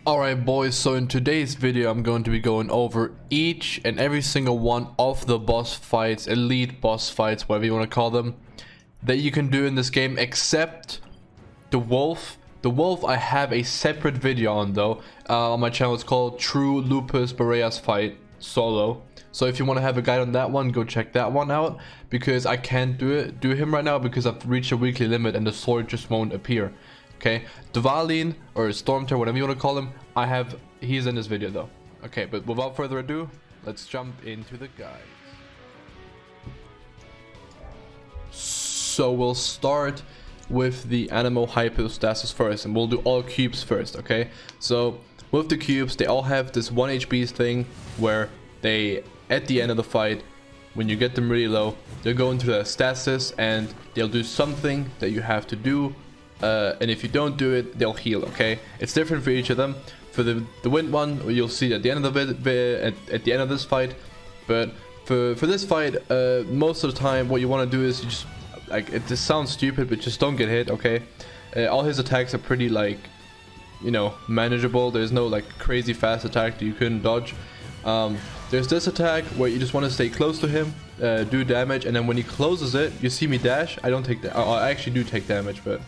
Alright boys, so in today's video I'm going to be going over each and every single one of the boss fights, elite boss fights, whatever you want to call them, that you can do in this game, except the wolf. The wolf I have a separate video on though, on my channel. It's called True Lupus Boreas Fight Solo. So if you want to have a guide on that one, go check that one out, because I can't do him right now because I've reached a weekly limit and the sword just won't appear. Okay, Dvalin or Stormterror, whatever you want to call him, he's in this video though. Okay, but without further ado, let's jump into the guide. So we'll start with the animal hypostasis first, and we'll do all cubes first. Okay, so with the cubes, they all have this 1 HP thing where they, at the end of the fight, when you get them really low, they'll go into the stasis and they'll do something that you have to do. And if you don't do it, they'll heal. Okay, it's different for each of them. For the wind one, you'll see at the end of at the end of this fight. But for this fight, most of the time, what you want to do is you just, like, this sounds stupid, but just don't get hit. Okay, all his attacks are pretty, like, you know, manageable. There's no like crazy fast attack that you couldn't dodge. There's this attack where you just want to stay close to him, do damage, and then when he closes it, you see me dash. I don't take that. I actually do take damage, but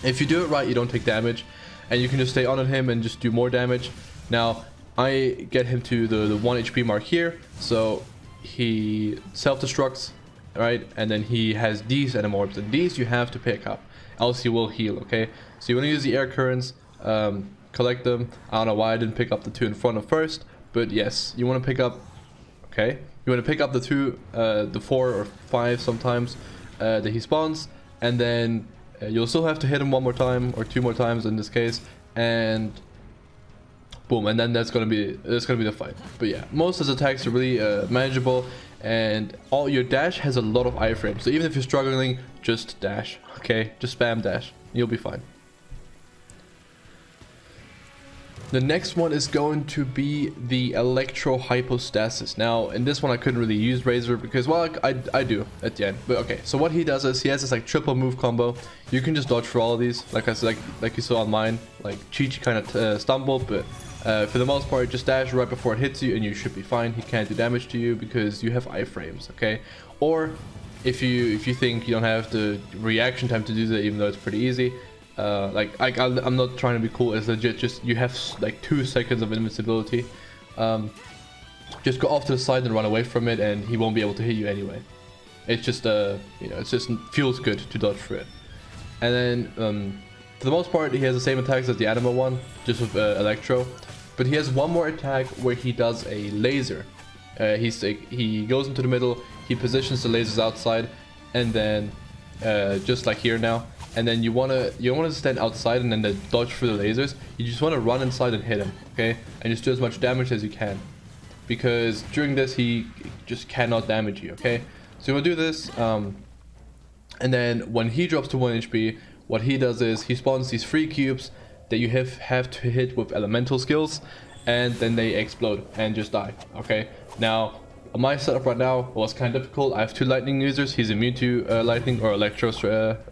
if you do it right, you don't take damage, and you can just stay on him and just do more damage. Now, I get him to the 1 HP mark here, so he self-destructs, right? And then he has these animorphs, and these you have to pick up, else he will heal, okay? So you want to use the air currents, collect them. I don't know why I didn't pick up the 2 in front of first, but yes, you want to pick up, okay? You want to pick up the 2, the 4 or 5 sometimes that he spawns, and then you'll still have to hit him 1 more time or 2 more times in this case, and boom, and then that's gonna be the fight. But yeah, most of his attacks are really manageable, and all your dash has a lot of iframes. So even if you're struggling, just dash. Okay, just spam dash. You'll be fine. The next one is going to be the Electro Hypostasis. Now, in this one, I couldn't really use Razor because, well, I do at the end. But okay, so what he does is he has this like triple move combo. You can just dodge for all of these, like I said, like you saw on mine. Like Chi-Chi kind of stumbled, but for the most part, just dash right before it hits you, and you should be fine. He can't do damage to you because you have iframes, okay? Or if you think you don't have the reaction time to do that, even though it's pretty easy. I'm not trying to be cool. It's legit. Just you have like 2 seconds of invincibility. Just go off to the side and run away from it, and he won't be able to hit you anyway. It's just you know, it just feels good to dodge for it. And then for the most part, he has the same attacks as the animal one, just with Electro. But he has one more attack where he does a laser. He goes into the middle. He positions the lasers outside, and then just like here now. And then you don't want to stand outside and then dodge through the lasers. You just want to run inside and hit him, okay? And just do as much damage as you can, because during this he just cannot damage you, okay? So you want to do this, and then when he drops to 1 HP, what he does is he spawns these 3 cubes that you have to hit with elemental skills, and then they explode and just die, okay? Now, my setup right now was kind of difficult. I have 2 lightning users. He's immune to lightning, or electros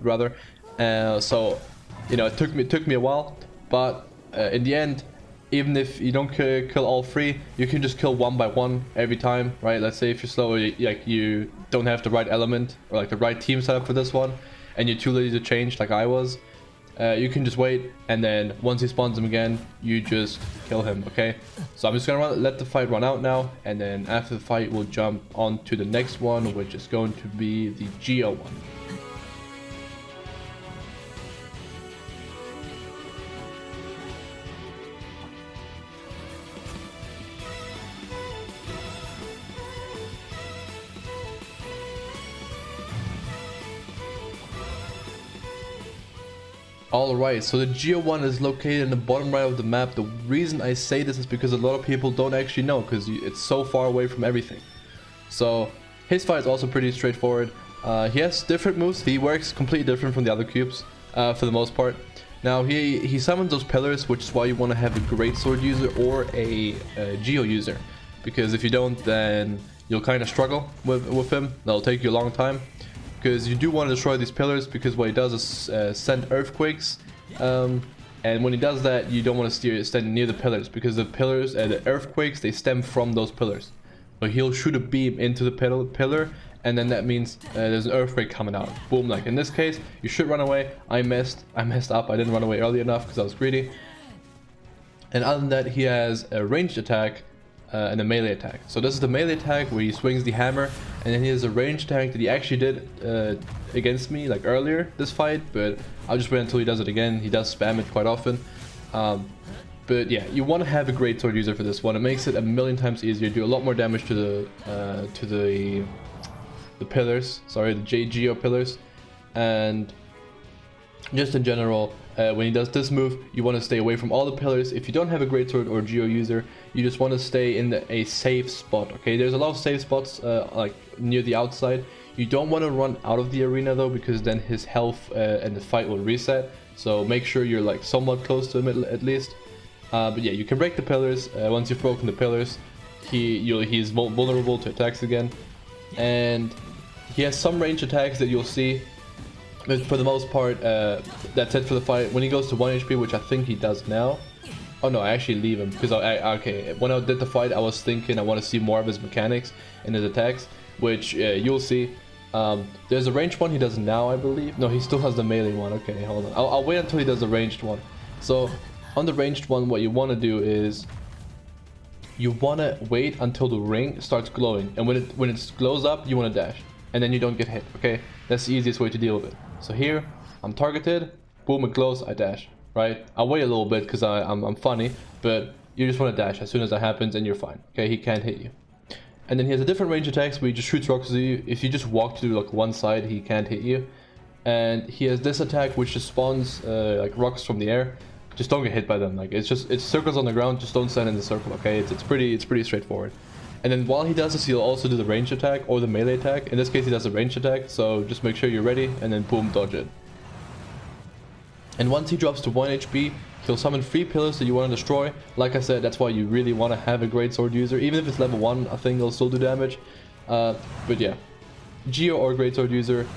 rather. So, you know, it took me a while, but in the end, even if you don't kill all 3, you can just kill 1 by 1 every time, right? Let's say if you're slow, or you don't have the right element or like the right team setup for this one, and you're too lazy to change like I was, you can just wait, and then once he spawns him again, you just kill him, okay? So I'm just gonna let the fight run out now, and then after the fight, we'll jump on to the next one, which is going to be the Geo one. Alright, so the Geo one is located in the bottom right of the map. The reason I say this is because a lot of people don't actually know, because it's so far away from everything. So his fight is also pretty straightforward. He has different moves. He works completely different from the other cubes for the most part. Now he summons those pillars, which is why you want to have a greatsword user or a Geo user, because if you don't, then you'll kind of struggle with him. That'll take you a long time. because you do want to destroy these pillars, because what it does is send earthquakes And when he does that, you don't want to stand near the pillars, because the pillars and the earthquakes, they stem from those pillars. So he'll shoot a beam into the pillar, and then that means there's an earthquake coming out. Boom, like in this case, you should run away. I messed up. I didn't run away early enough because I was greedy. And other than that, he has a ranged attack and a melee attack. So this is the melee attack where he swings the hammer, and then he has a ranged attack that he actually did against me like earlier this fight, but I'll just wait until he does it again. He does spam it quite often. But yeah, you want to have a greatsword user for this one. It makes it a million times easier, do a lot more damage to the pillars, sorry, the Geo pillars, and just in general, when he does this move, you want to stay away from all the pillars. If you don't have a greatsword or Geo user, you just want to stay in a safe spot. Okay, there's a lot of safe spots like near the outside. You don't want to run out of the arena though, because then his health and the fight will reset. So make sure you're like somewhat close to him at least. But yeah, you can break the pillars. Once you've broken the pillars, he's vulnerable to attacks again, and he has some range attacks that you'll see. But for the most part, that's it for the fight. When he goes to 1 HP, which I think he does now. Oh no, I actually leave him because okay. When I did the fight, I was thinking I want to see more of his mechanics and his attacks, which you'll see. There's a ranged one he does now, I believe. No, he still has the melee one. Okay, hold on. I'll wait until he does the ranged one. So on the ranged one, what you want to do is you want to wait until the ring starts glowing, and when it glows up, you want to dash, and then you don't get hit. Okay, that's the easiest way to deal with it. So here, I'm targeted, boom, it glows, I dash, right? I'll wait a little bit because I'm funny, but you just want to dash as soon as that happens and you're fine. Okay, he can't hit you. And then he has a different range attacks where he just shoots rocks at you. If you just walk to like one side, he can't hit you. And he has this attack which just spawns like rocks from the air. Just don't get hit by them. Like it's circles on the ground, just don't stand in the circle, okay? It's pretty straightforward. And then while he does this, he'll also do the range attack or the melee attack. In this case, he does a range attack, so just make sure you're ready, and then boom, dodge it. And once he drops to 1 HP, he'll summon 3 pillars that you want to destroy. Like I said, that's why you really want to have a greatsword user. Even if it's level 1, I think it'll still do damage. But yeah, Geo or greatsword user.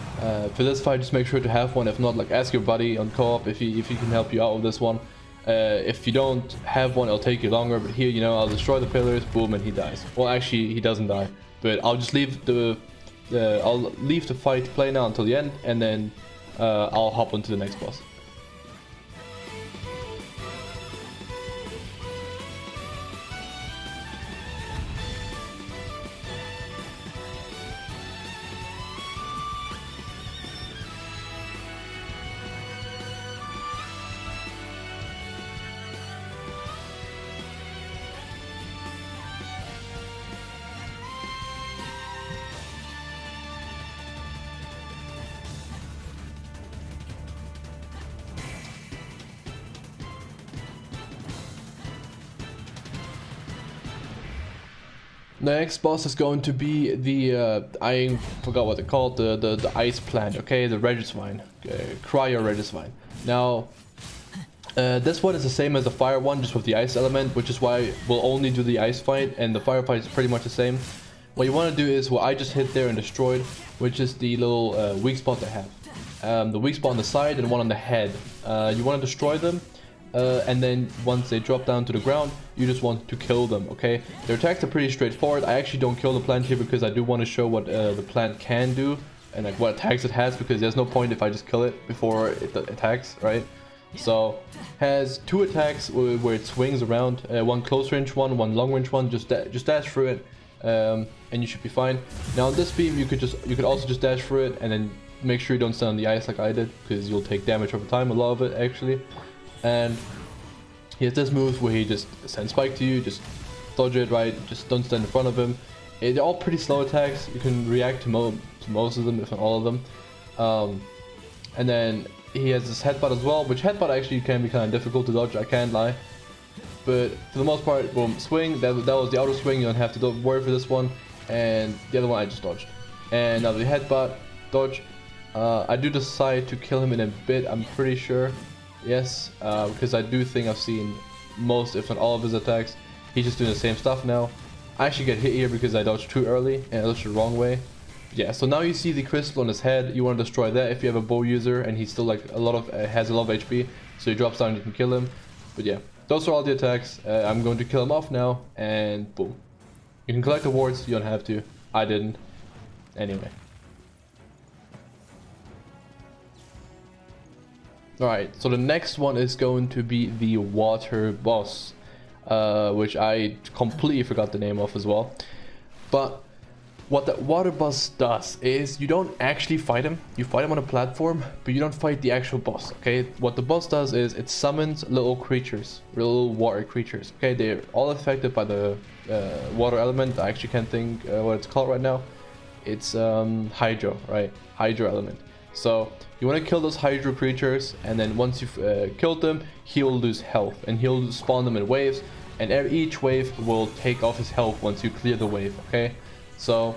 For this fight, just make sure to have one. If not, like ask your buddy on co-op if he can help you out with this one. If you don't have one, it'll take you longer, but here, you know, I'll destroy the pillars, boom, and he dies. Well, actually, he doesn't die, but I'll just leave the fight play now until the end, and then I'll hop onto the next boss. The next boss is going to be the, I forgot what they're called, the ice plant, okay, the Regisvine, Cryo Regisvine. Now, this one is the same as the fire one, just with the ice element, which is why we'll only do the ice fight, and the fire fight is pretty much the same. What you want to do is what I just hit there and destroyed, which is the little weak spot they have. The weak spot on the side and one on the head. You want to destroy them. And then once they drop down to the ground, you just want to kill them, okay? Their attacks are pretty straightforward. I actually don't kill the plant here because I do want to show what the plant can do and like what attacks it has, because there's no point if I just kill it before it attacks, right? So has 2 attacks where it swings around, one close range one long range one. Just dash through it, and you should be fine. Now on this beam, you could also just dash through it and then make sure you don't stand on the ice like I did, because you'll take damage over time, a lot of it actually. And he has this move where he just sends spike to you, just dodge it, right? Just don't stand in front of him. They're all pretty slow attacks. You can react to most of them, if not all of them. And then he has this headbutt as well, which headbutt actually can be kind of difficult to dodge, I can't lie. But for the most part, boom, swing, that was the auto swing, you don't have to worry for this one. And the other one I just dodged. And now the headbutt, dodge. I do decide to kill him in a bit, I'm pretty sure. Yes, because I do think I've seen most, if not all of his attacks. He's just doing the same stuff now. I actually get hit here because I dodged too early and I dodged the wrong way. Yeah, so now you see the crystal on his head. You want to destroy that if you have a bow user and he's still like has a lot of HP. So he drops down, you can kill him. But yeah, those are all the attacks. I'm going to kill him off now, and boom. You can collect the wards, you don't have to. I didn't. Anyway. Alright, so the next one is going to be the water boss. Which I completely forgot the name of as well. But what the water boss does is you don't actually fight him. You fight him on a platform, but you don't fight the actual boss, okay? What the boss does is it summons little creatures, little water creatures, okay? They're all affected by the water element. I actually can't think what it's called right now. It's hydro, right? Hydro element. So you want to kill those hydro creatures, and then once you've killed them, he'll lose health, and he'll spawn them in waves, and each wave will take off his health once you clear the wave, okay? So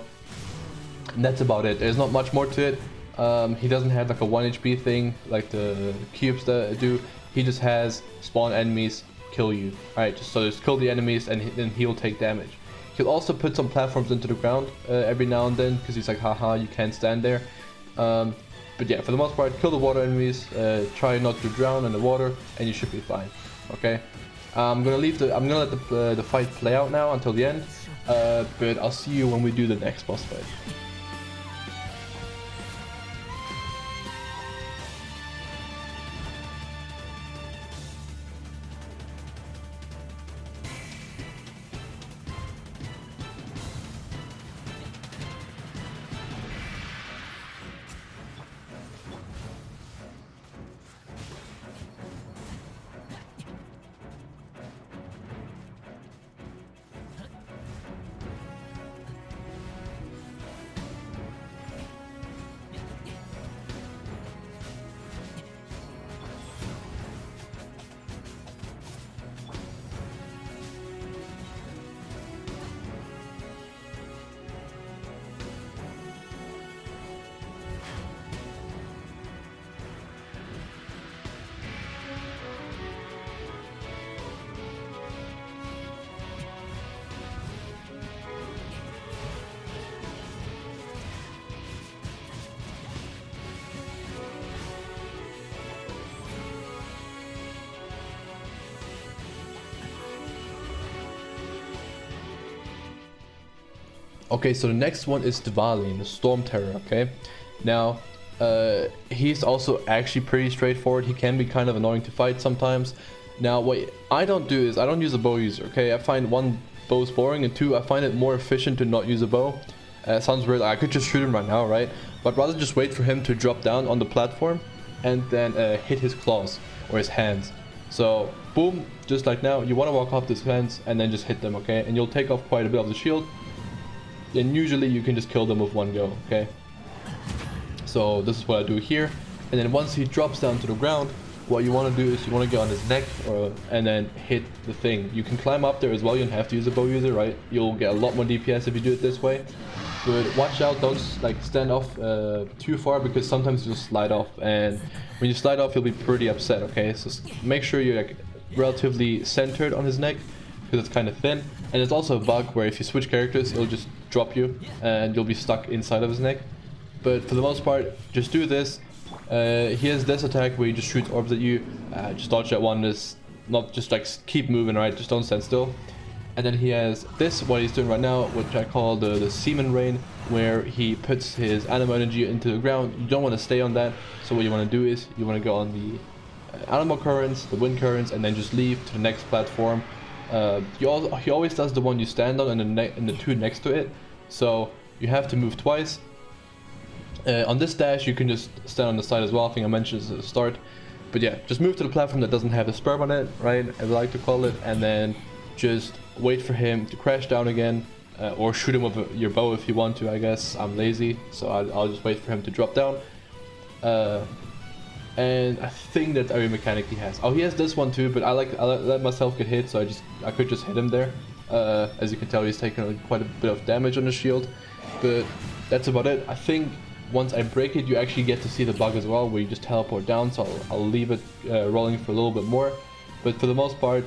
that's about it. There's not much more to it. He doesn't have like a 1 HP thing like the cubes that do. He just has spawn enemies, kill you. Alright, so just kill the enemies, and then he'll take damage. He'll also put some platforms into the ground every now and then, because he's like, haha, you can't stand there. But yeah, for the most part, kill the water enemies, try not to drown in the water, and you should be fine. Okay, I'm gonna let the fight play out now until the end, but I'll see you when we do the next boss fight. Okay, so the next one is Dvalin, the Stormterror, okay? Now, he's also actually pretty straightforward. He can be kind of annoying to fight sometimes. Now, what I don't do is I don't use a bow user, okay? I find one, bow's boring, and two, I find it more efficient to not use a bow. Sounds weird, I could just shoot him right now, right? But rather just wait for him to drop down on the platform and then hit his claws or his hands. So, boom, just like now, you want to walk off his hands and then just hit them, okay? And you'll take off quite a bit of the shield. And usually you can just kill them with one go, okay? So this is what I do here. And then once he drops down to the ground, what you want to do is you want to get on his neck and then hit the thing. You can climb up there as well. You don't have to use a bow user, right? You'll get a lot more DPS if you do it this way. But watch out, don't like stand off too far, because sometimes you'll slide off. And when you slide off, you'll be pretty upset, okay? So make sure you're like relatively centered on his neck, because it's kind of thin. And it's also a bug where if you switch characters, it'll just drop you and you'll be stuck inside of his neck. But for the most part, just do this. He has this attack where he just shoots orbs at you. Just dodge that one. Is not just like keep moving, right? Just don't stand still. And then he has this, what he's doing right now, which I call the Seaman Rain, where he puts his animal energy into the ground. You don't want to stay on that. So what you want to do is you want to go on the animal currents, the wind currents, and then just leave to the next platform. He always does the one you stand on and the two next to it, so you have to move twice. On this dash you can just stand on the side as well. I think I mentioned this at the start, but yeah, just move to the platform that doesn't have the sperm on it, right, as I like to call it, and then just wait for him to crash down again, or shoot him with your bow if you want to. I guess I'm lazy, so I'll just wait for him to drop down. And I think that's every mechanic he has. Oh, he has this one too, but I let myself get hit, so I could just hit him there. As you can tell, he's taken quite a bit of damage on the shield, but that's about it. I think once I break it, you actually get to see the bug as well, where you just teleport down, so I'll leave it rolling for a little bit more. But for the most part,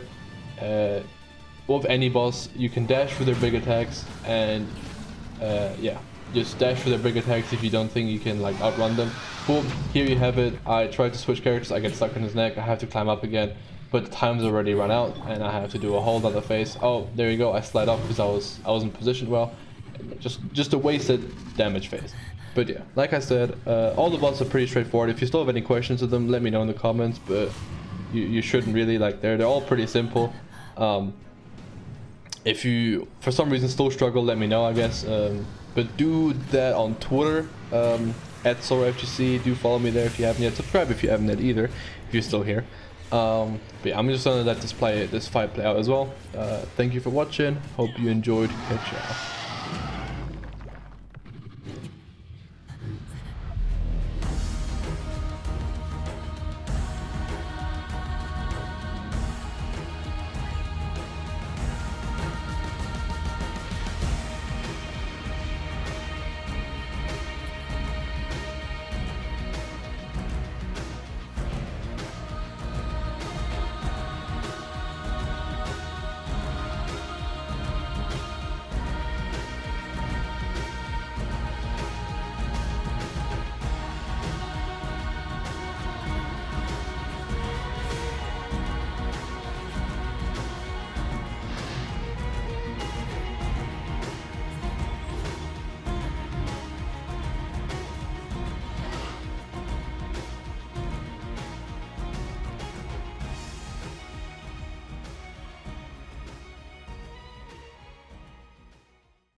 with any boss, you can dash for their big attacks, and yeah, just dash for their big attacks if you don't think you can like outrun them. Boom, here you have it. I tried to switch characters, I get stuck in his neck, I have to climb up again, but the time's already run out and I have to do a whole other phase. Oh, there you go, I slide off because I wasn't positioned well. Just a wasted damage phase. But yeah, like I said, all the bots are pretty straightforward. If you still have any questions of them, let me know in the comments, but you shouldn't really, like, they're all pretty simple. If you for some reason still struggle, let me know, I guess. But do that on Twitter, at SoloFGC. Do follow me there if you haven't yet. Subscribe if you haven't yet either, if you're still here. But yeah, I'm just gonna let this fight play out as well. Thank you for watching. Hope you enjoyed. Catch ya.